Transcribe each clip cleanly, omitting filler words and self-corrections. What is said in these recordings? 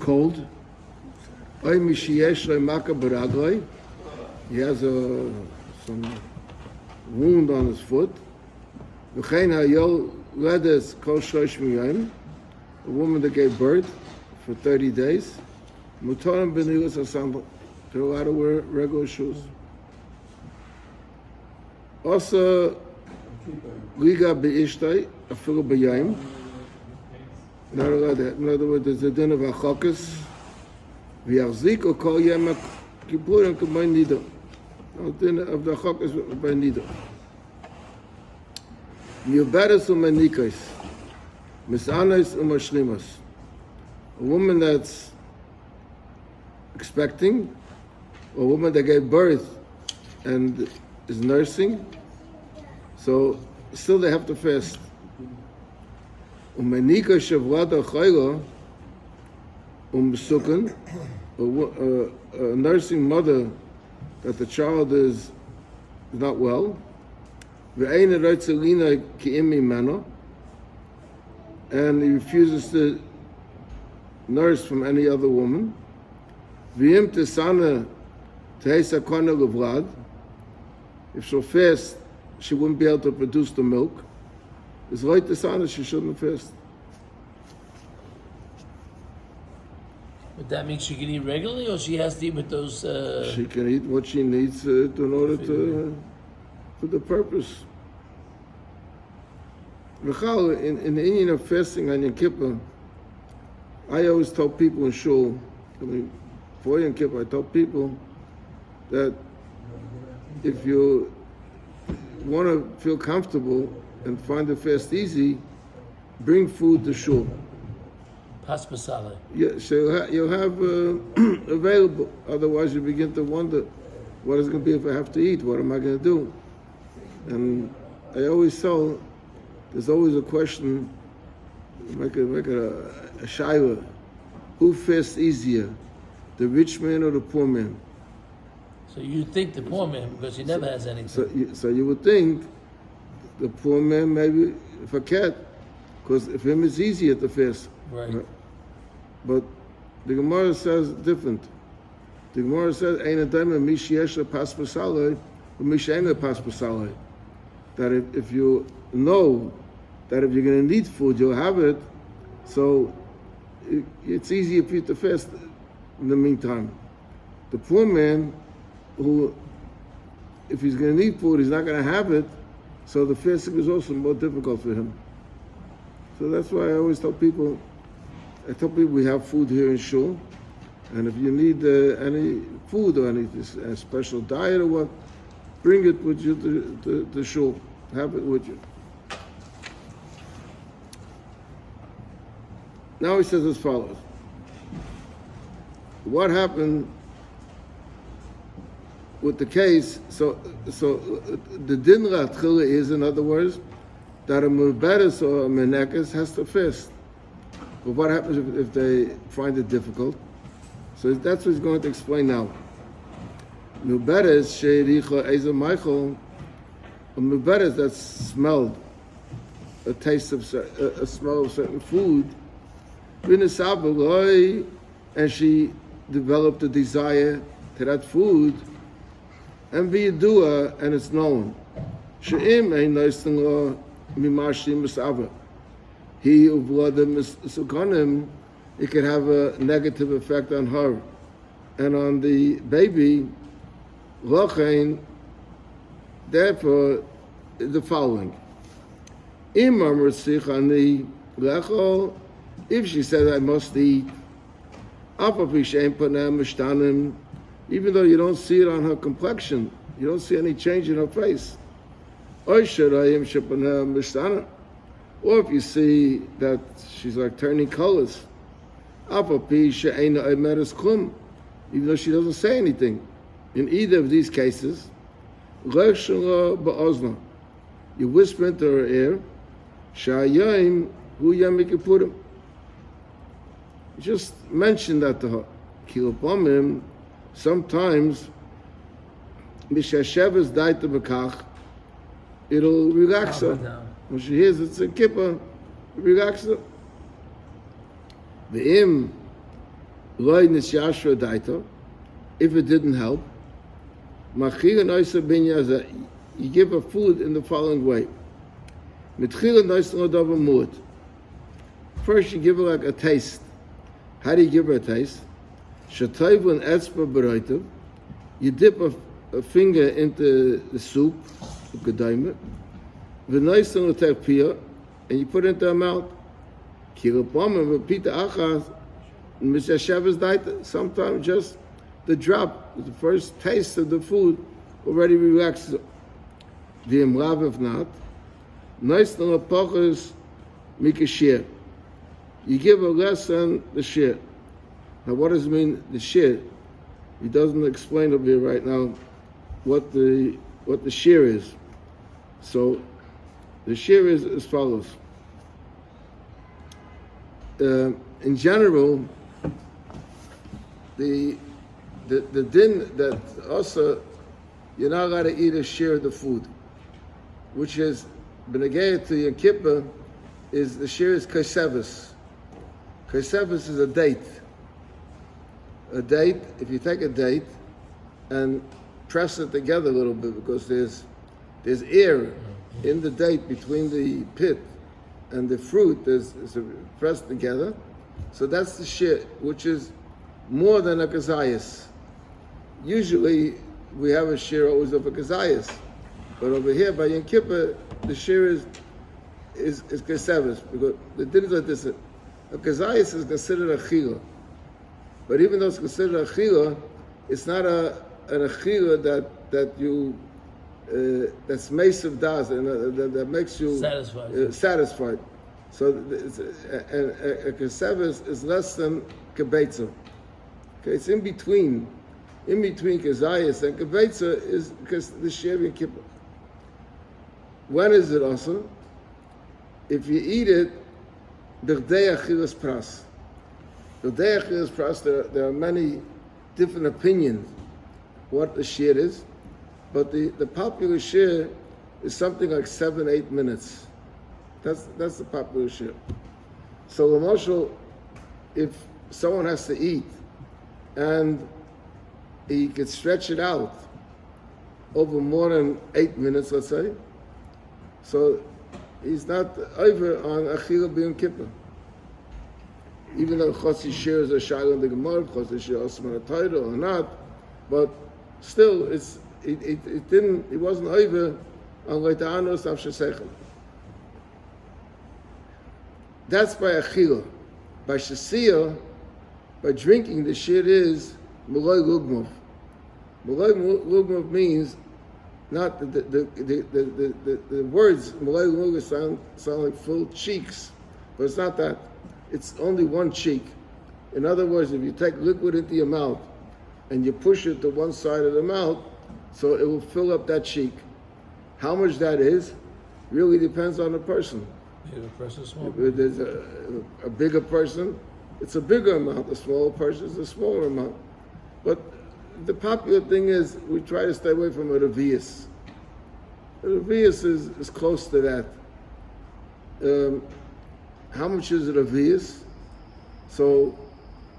cold. Oy mishiyesh lo maka baragloi. He has some wound on his foot. V'chein hayol ledes kol shlosh miyayim. A woman that gave birth for 30 days. Mutorim b'nilas asambal. They're allowed to wear regular shoes. Also, liga be'ishtay, afilu b'yayim. Not allowed that. In other words, there's a din of achokas. V'yachzik or kol yem kippurim k'bay nido. No din of the achokas by nido. Miuberes u'manikais. Misanos u'mashlimas. A woman that's expecting, or a woman that gave birth and is nursing, so still they have to fast. Umenika shavlada chayla umsukan, a nursing mother that the child is not well. Ve'eina reitzalina ki'imi mano, and he refuses to nurse from any other woman. V'im tesana teisa kona levlad. If she'll fast, she wouldn't be able to produce the milk. It's right tesana, she shouldn't fast. But that means she can eat regularly, or she has to eat with those... She can eat what she needs in order for the purpose. V'chal, in the Indian of fasting on Yom Kippur, I always tell people in shul, for Yom Kippur, I tell people that if you want to feel comfortable and find the fast easy, bring food to shul. Paspasale. Yeah, so you'll have available. Otherwise, you begin to wonder, what is it going to be if I have to eat? What am I going to do? And I always tell, there's always a question, make it a shayla. Who fasts easier, the rich man or the poor man? So you think the poor man, because he never has anything. So you would think the poor man maybe if a cat, because for him it's easier to fast. Right. But the Gemara says different. The Gemara says, "Ein adayim mishiyesha pas pasalei, u'mishayna pas pasalei." That if you know that if you're going to need food, you'll have it. So it's easier for you to fast in the meantime. The poor man, who, if he's going to need food, he's not going to have it, so the fasting is also more difficult for him. So that's why I always tell people, we have food here in shul, and if you need any food or any special diet or what, bring it with you to shul. Have it with you. Now he says as follows. What happened with the case? So the din ratchila is, in other words, that a muberes or a menekes has to fast. But what happens if they find it difficult? So that's what he's going to explain now. Muberes sheiricha ezer michael, a muberes that smelled a taste of a smell of certain food, and she developed a desire to that food, and v'yidua, and it's known. She'im ein noisten lo mimashim misava. He who blood sukanim, it could have a negative effect on her and on the baby. Lochein, therefore, the following: Imam Rasichani lechol. If she says I must eat, even though you don't see it on her complexion, you don't see any change in her face. Or if you see that she's like turning colors, even though she doesn't say anything. In either of these cases, you whisper into her ear, just mention that to her. Sometimes, it'll relax her. When she hears it's a kippah, relax her. Loi nisyashra daito, if it didn't help, machira noisa binyaza, you give her food in the following way. Mitchila noisa l'odava mu'at. First, you give her like a taste. How do you give her a taste? Shatayvu and etzba b'roitav. You dip a finger into the soup, gedaimet, v'noisa l'tefpiyah, and you put it into her mouth. Kilapama v'pita achas, mishashavas daita. Sometimes just the drop, the first taste of the food, already relaxes. V'imlav if not, noisa l'pachas mikashir. You give her less than the share. Now, what does it mean, the share? He doesn't explain over here right now what the share is. So, the share is as follows. In general, the din that also you're not allowed to eat a share of the food, which is benegayah to Yom Kippur, is the share is kasevis. Kasevis is a date. A date, if you take a date and press it together a little bit, because there's air in the date between the pit and the fruit, it's pressed together. So that's the shear, which is more than a kazayas. Usually we have a shear always of a kazayas. But over here by Yom Kippur, the shear is kasevis, because the din is like this. A kazayas is considered a chila. But even though it's considered a chila, it's not an achila that you that's mesiv das and that makes you satisfied. So a kasevis is less than kibetza. Okay, it's in between kazayas and kibetza is because the shear Yom Kippur. When is it also? If you eat it, b'rdei achilas pras. B'rdei achilas pras, there are many different opinions what the shear is, but the popular shear is something like 7-8 minutes. That's the popular shear. So l'moshel, if someone has to eat and he could stretch it out over more than 8 minutes, let's say, so he's not over on Achila B'Yom Kippur. Even though Chotzi shares a Shaila in the Gemara, Chotzi shares a title or not, but still, it wasn't over on Leita'anos Av Shesechel. That's by Achila. By Shesiyah, by drinking, the shit is Malay Lugmov. Malay Lugmov means not the words Malay Lugmov sound like full cheeks, but it's not that. It's only one cheek. In other words, if you take liquid into your mouth and you push it to one side of the mouth, so it will fill up that cheek. How much that is really depends on the person. Bigger person, smaller. If there's a bigger person, it's a bigger amount. A smaller person is a smaller amount. But the popular thing is we try to stay away from a revius. A revius is close to that. How much is a revius? So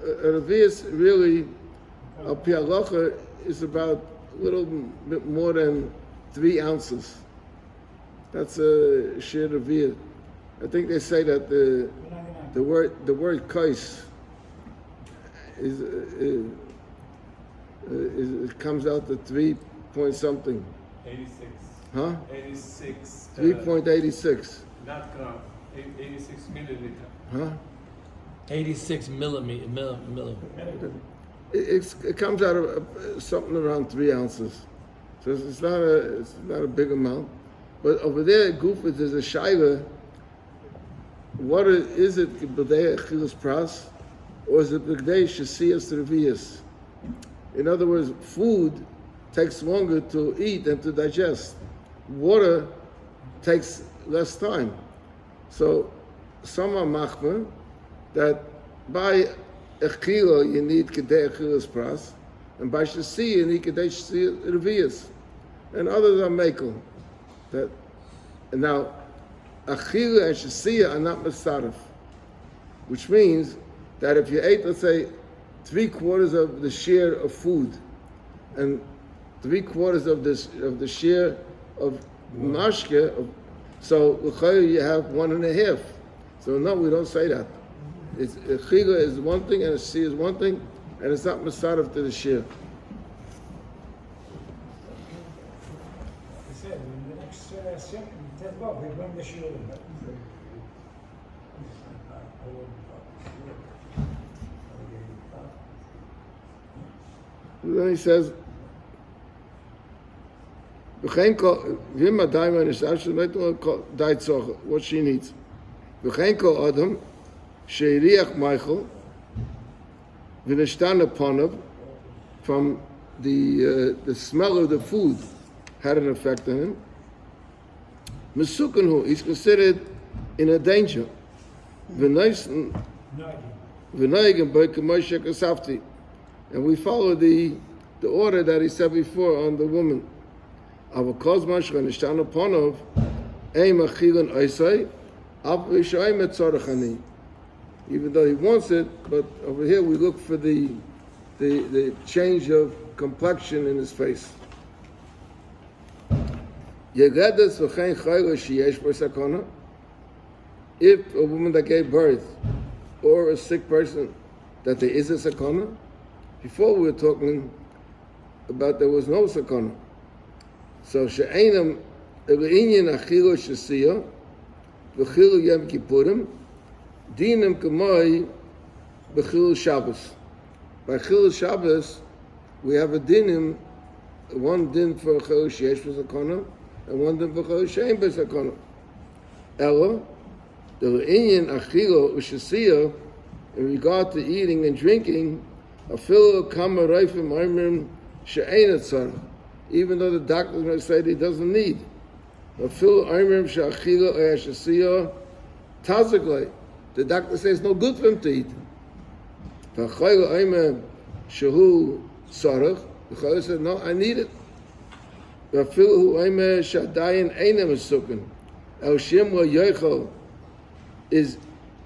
a revius really, al pi halacha, is about a little bit more than 3 ounces. That's a shir revius. I think they say that the word kais it comes out to 3 point something. 86. Huh? 86. 3.86. Not gram. 86 milliliter. Huh? 86 millimeter. It comes out of something around 3 ounces. So it's not a big amount. But over there at Gufet there's a shaila. What is it b'dei achilas pras, or is it b'dei shesiyas revius? In other words, food takes longer to eat than to digest. Water takes less time. So some are machmer that by achila you need kedei achilas pras, and by shesiyah you need kedei shesiyas revius, and others are mekel. That and now. Achila and Shesiyah are not Masarif, which means that if you ate, let's say, 3/4 of the share of food, and 3/4 of the share of mashke. So you have 1.5. So no, we don't say that. It's a chiga is one thing and a si is one thing, and it's not masarif to the share. He said, in the next step, we bring the shiur. Then he says, what she needs. Adam, sheiriach Michael, v'nishtan upon from the smell of the food had an effect on him. Mesukanhu, he's considered in a danger. V'noigin by Moshe Kasafti. And we follow the order that he said before on the woman. Even though he wants it, but over here we look for the change of complexion in his face. If a woman that gave birth or a sick person, that there is a sakana. Before we were talking about there was no sakana. So she'enam el'inyan achilu shesiyah v'chilu yom kippurim dinam k'moi b'chilu Shabbos. By chilu Shabbos we have a dinim, one din for chilu sheyesh b'sakana and one din for chilu she'en b'sakana. Ella el'inyan achilu shesiyah in regard to eating and drinking. Even though the doctor is going to say that he doesn't need. The doctor says it's no good for him to eat. The Chayla said, no, I need it. Is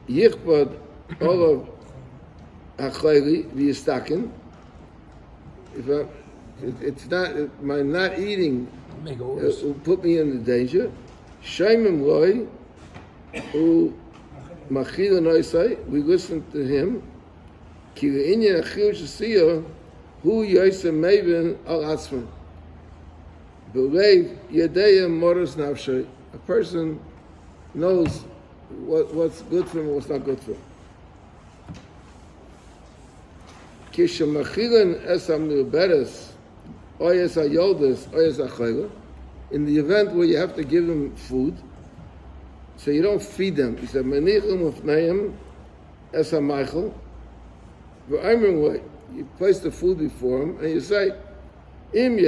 yichbad all of Achayli v'yistakin. It's not my not eating will put me in danger. Shaimim loy u machil noisai. We listen to him. Ki le'inyan achil shesiyah hu yosem mevin al atzman. B'leiv yadeya moros nafshay. A person knows what's good for him and what's not good for him. In the event where you have to give them food, so you don't feed them. He said, you place the food before him and you say, if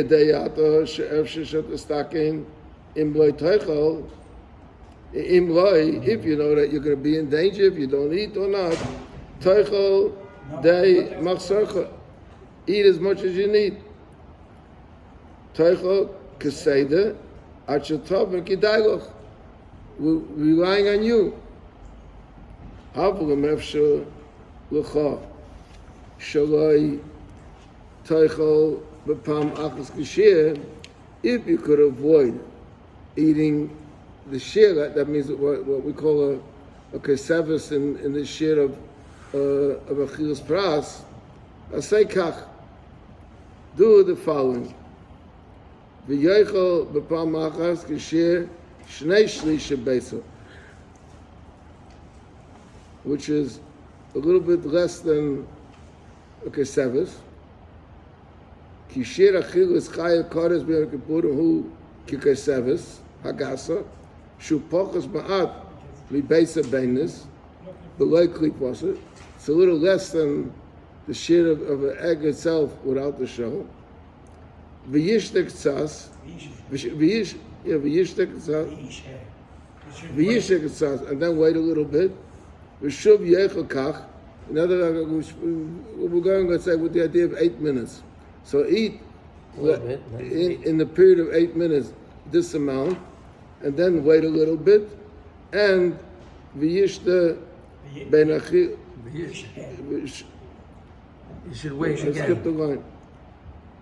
you know that you're going to be in danger, if you don't eat or not, Day machsarcha, eat as much as you need. Teichel keseda achatov and kidayloch. We're relying on you. Havlam efshar lecha shalai teichel b'pam achas kashir. If you could avoid eating the share, that means what we call a kesevis in the share of Achilas Pras, I say kach, do the following. V'yeichel b'pam achas k'shir shnei shlish beisa, which is a little bit less than a kesevis. K'shir achilas chaya kodes b'yom kippurim hu k'kesevis hagasa shu pochas ma'at mibeisa beinis b'loy klipasa. It's a little less than the share of an egg itself without the shell. V'yishtek tzas, v'yishtek tzas, and then wait a little bit. V'shuv yechel kach. In other words, we're going, let's say, with the idea of 8 minutes. So eat in the period of 8 minutes this amount, and then wait a little bit, and v'yishte ben achi. You should wait I skipped the again. line.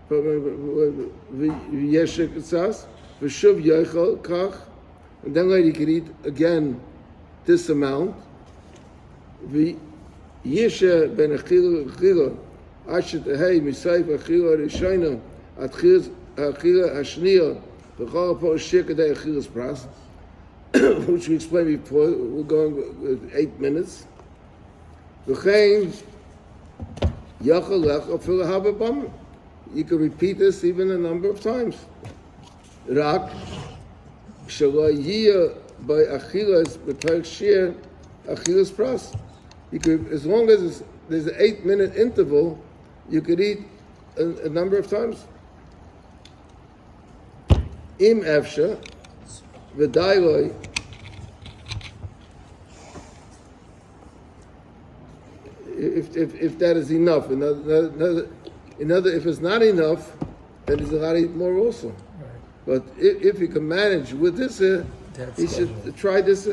V'yeshe k'tzas, v'shuv yochel kach, and then later you could eat again this amount. V'yeshe ben achila, asher tehei misayif achila rishayna, achila hashniya, v'chol ha'po shir kadei achilas pras, which we explained before. We're going with 8 minutes. V'chein yachal lecha fil hababam. You can repeat this even a number of times. Rak shalayiyah by achilas b'perek shir achilas pras. You could, as long as there's an 8-minute interval, you could eat a number of times. Im efsha v'dailoi. If that is enough, if it's not enough, then he's allowed to eat more also. Right. But if he can manage with this, he should try this.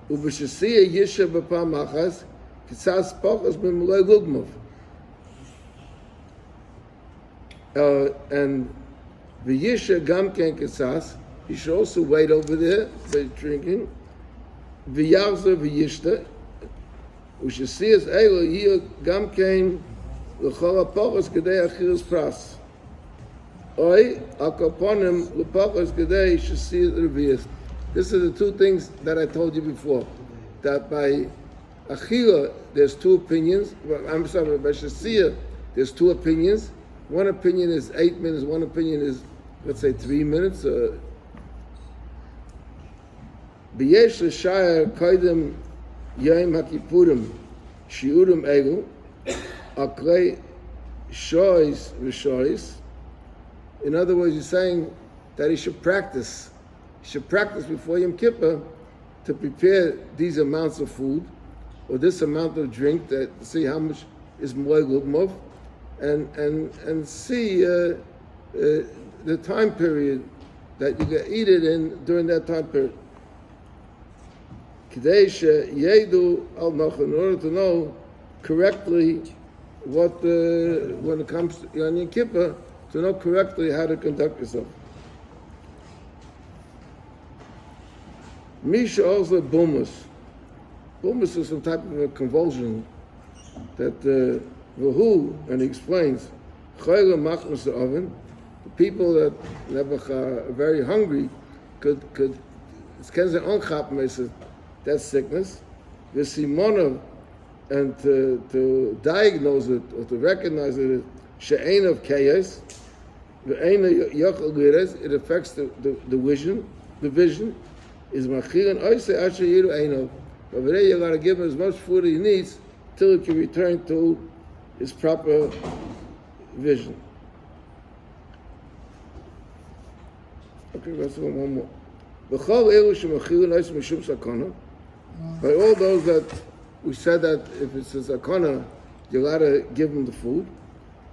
Ubeshasiya yisha b'pam achas kitzas pachas b'mulay lugmov. And the yisha gam ken kitzas, he should also wait over there by drinking. V'yavza v'yishta. Ushasiyas elo yiyah gam ken l'chol ha'pachas kedei achilas pras. Oy akaponim l'pachas kedei shasiyas reviyas. This are the two things that I told you before. That by achila there's two opinions. I'm sorry, by shasiyah there's two opinions. One opinion is 8 minutes. One opinion is, let's say, 3 minutes. B'yesh l'shayar koydem Yom HaKippurim shiurim egu aklei shois v'shois. In other words, he's saying that he should practice. He should practice before Yom Kippur to prepare these amounts of food or this amount of drink, to see how much is moy lugmov, and see the time period that you can eat it in during that time period. Yedu al Nachon, in order to know correctly what when it comes to Yom Kippur, to know correctly how to conduct yourself. Misha also bumus. Bumus is some type of a convulsion that Vahu, and he explains, Chayla machmas oven, the people that are very hungry could it's kind of unchapmes that sickness, the simona, and to diagnose it or to recognize it, she'ein of chaos, it affects the vision. The vision is machilan oise asher yiru einav. Over there, you got to give him as much food as he needs till he can return to his proper vision. Okay, let's go one more. B'chol elu shemachilan oise mishum sakana. By all those that we said that if it's a sakana, you got to give him the food.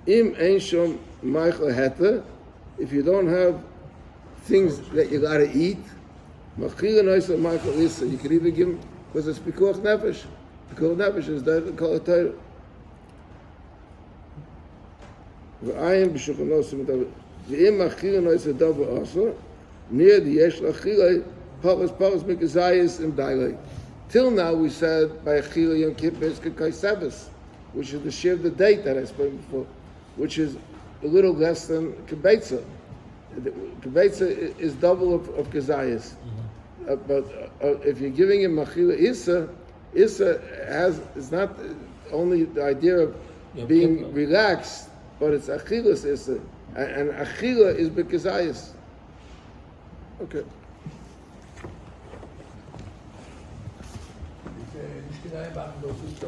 Im ein shom meichel heta. If you don't have things that you got to eat, machilan oise meichel isa. You can even give him, because it's pikuach nefesh. Pikuach nefesh is the kol hatayr. V'ayim b'shuchanosim v'im machilan oise davar asa. Near the yesh lachilay palas mikazayis and dailay. Till now we said by Achila Yom Kippur is Kakai Sabbath, which is the share of the date that I spoke before, which is a little less than Kibetza. Kibetza is double of Kazayas. But if you're giving him Achila Issa is not only the idea of being relaxed, but it's Achilas Issa. And Achila is Bekazayas. Okay. Nicht genau, warum du so